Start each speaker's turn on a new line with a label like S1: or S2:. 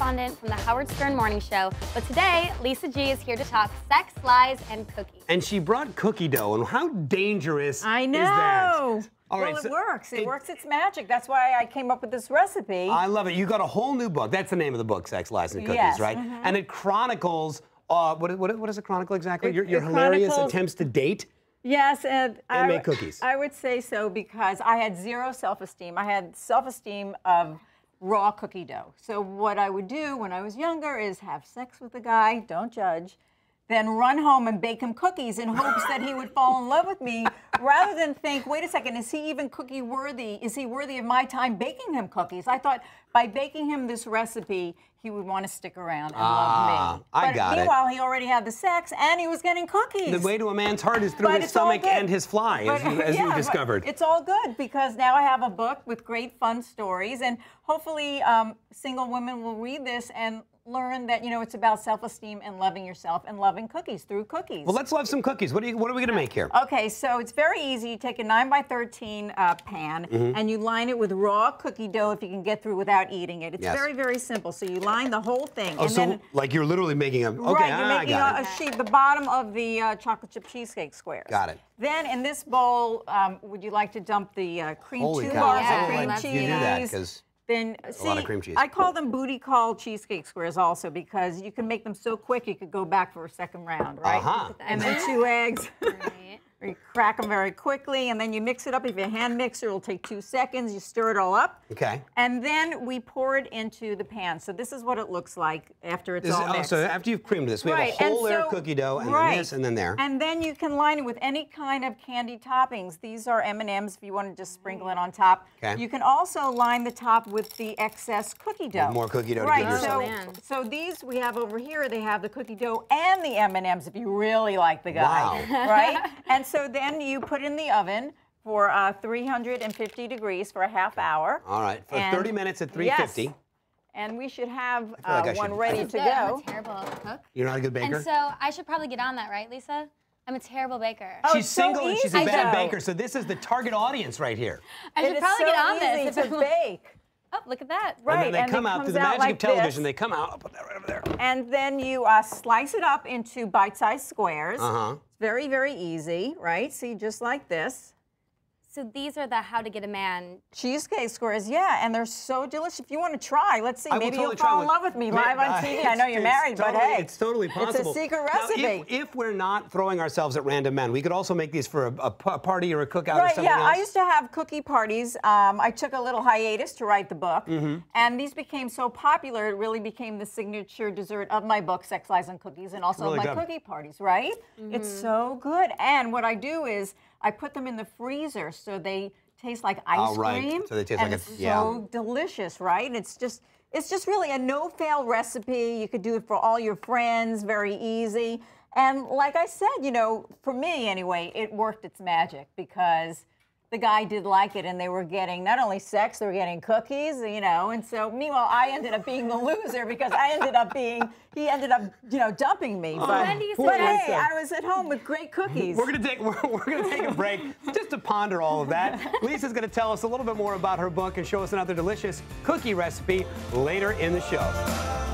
S1: correspondent from the Howard Stern Morning Show. But today, Lisa G is here to talk sex, lies, and cookies.
S2: And she brought cookie dough, and how dangerous is that?
S3: All right, it works. It works its magic. That's why I came up with this recipe.
S2: I love it. You got a whole new book. That's the name of the book, Sex, Lies, and Cookies,
S3: yes.
S2: right? And it chronicles, what does it chronicle exactly? Your hilarious attempts to date?
S3: Yes, and
S2: make cookies.
S3: I would say so because I had zero self-esteem. I had self-esteem of raw cookie dough. So what I would do when I was younger is have sex with a guy, don't judge, then run home and bake him cookies in hopes that he would fall in love with me, rather than think, wait a second, is he even cookie worthy? Is he worthy of my time baking him cookies? I thought by baking him this recipe, he would want to stick around and love me. But meanwhile, he already had the sex and he was getting cookies.
S2: The way to a man's heart is through his stomach and his fly, as you discovered.
S3: It's all good because now I have a book with great fun stories, and hopefully single women will read this and learn that, you know, it's about self-esteem and loving yourself and loving cookies through cookies.
S2: Well, let's love some cookies. What are we going to make here?
S3: Okay, so it's very easy. You take a 9x13 pan and you line it with raw cookie dough if you can get through without eating it. It's very, very simple. So you line the whole thing.
S2: Oh, and so then, like you're literally making a, okay,
S3: right, you're making a sheet, the bottom of the chocolate chip cheesecake squares.
S2: Got it.
S3: Then in this bowl, would you like to dump the cream,
S2: Holy
S3: 2
S2: cow.
S3: bars
S1: Yeah,
S3: of cream
S1: let's
S3: cheese?
S2: You do that because
S3: Then
S2: a lot of cream cheese.
S3: I call them booty call cheesecake squares also because you can make them so quick you could go back for a second round, right? And then 2 eggs.
S1: Right.
S3: You crack them very quickly, and then you mix it up. If you hand mixer, it'll take 2 seconds. You stir it all up.
S2: Okay.
S3: And then we pour it into the pan. So this is what it looks like after it's all mixed.
S2: So after you've creamed this, we have a whole layer of cookie dough, and then this, and then there.
S3: And then you can line it with any kind of candy toppings. These are M&Ms if you want to just sprinkle it on top.
S2: Okay.
S3: You can also line the top with the excess cookie dough.
S2: More cookie dough to give yourself.
S3: So these we have over here, they have the cookie dough and the M&Ms if you really like the guy.
S2: Wow.
S3: Right? And so then you put in the oven for 350 degrees for a half hour.
S2: All right, for 30 minutes at 350.
S3: Yes. And we should have
S2: like
S3: ready to go.
S1: I'm a terrible cook.
S2: You're not a good baker?
S1: And so I should probably get on that, right, Lisa? I'm a terrible baker.
S3: Oh,
S2: she's single and she's a
S3: easy,
S2: bad
S3: though.
S2: baker, so this is the target audience right here.
S1: I should probably get on this.
S3: It is so easy to bake.
S1: Oh, look at that.
S3: Right,
S2: And then they come out through the magic of television. They come out. I'll put that right over there.
S3: And then you slice it up into bite-sized squares. It's very, very easy, right? See, just like this.
S1: So these are the how to get a man
S3: Cheesecake squares, yeah, and they're so delicious. If you want to try, let's see, maybe
S2: totally
S3: you'll fall in love with me live on TV. I know you're married, but hey.
S2: It's totally possible.
S3: It's a secret recipe.
S2: Now, if we're not throwing ourselves at random men, we could also make these for a party or a cookout or something else.
S3: I used to have cookie parties. I took a little hiatus to write the book, and these became so popular, it really became the signature dessert of my book, Sex, Lies, and Cookies, and also my cookie parties, right? It's so good. And what I do is I put them in the freezer so they taste like ice cream.
S2: So they taste
S3: and
S2: like
S3: it's so delicious, right? It's just really a no-fail recipe. You could do it for all your friends, very easy. And like I said, you know, for me anyway, it worked its magic because the guy did like it, and they were getting not only sex, they were getting cookies, you know. And so, meanwhile, I ended up being the loser because he ended up, you know, dumping me. But hey, I was at home with great cookies.
S2: We're gonna take a break just to ponder all of that. Lisa's gonna tell us a little bit more about her book and show us another delicious cookie recipe later in the show.